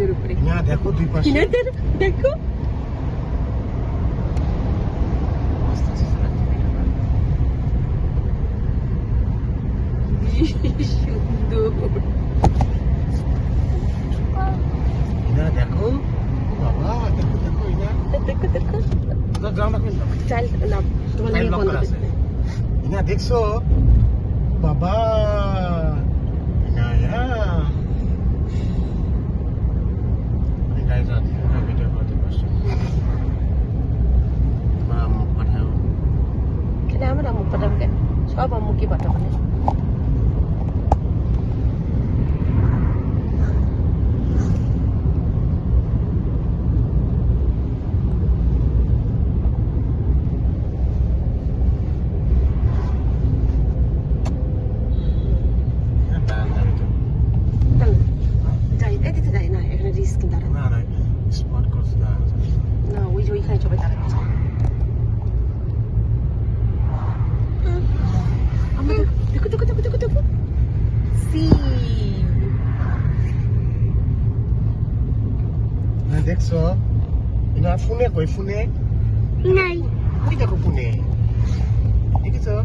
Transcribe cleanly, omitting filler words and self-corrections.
ছাদের উপরে। না দেখো দুই পাশে। দেখো। সুন্দর। না দেখো বাবা দেখো দেখো ইনা দেখো দেখো। না যাও না কিন্তু চাল না তোমার টাইম নিয়ে লক বন্ধ করা আছে। করতে। ইনা দেখছো বাবা ইনায়া আমি গাইজ আছি না ভিডিও করতে পারছি মা মুখ পাঠাও কেন আমার আম্মু পাঠাবো কেন? সব আম্মুকে পাঠাবো না। যাই এদিকে যাই না, এখানে রিস্ক দাঁড়া না না স্পট করছে না না, ওই যে ওইখানে সবাই দাঁড়াচ্ছে। দেখো দেখো দেখো দেখো দেখো সি না দেখছো ইনা ফোনে কই ফোনে নাই ওই দেখো ফোনে দেখেছো